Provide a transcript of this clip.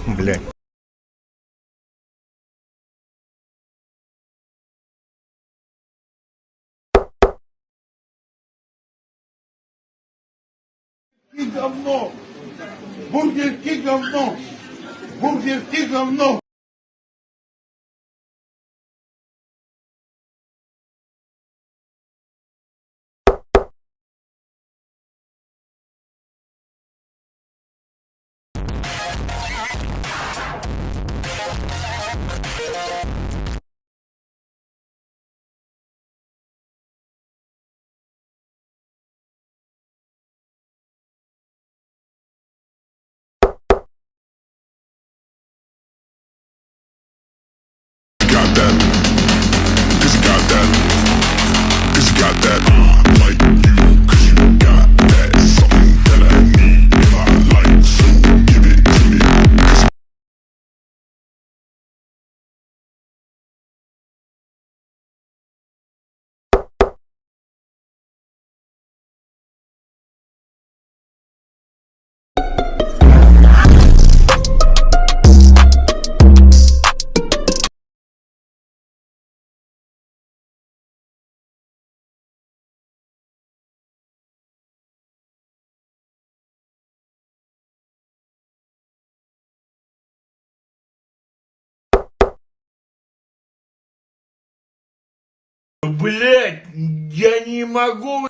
Блядь. И говно! Бургерки говно! Бургерки говно! Got that, cause you got that, cause you got that, like you, cause you got that, something that I need in my life, so give it to me, cause Блять, я не могу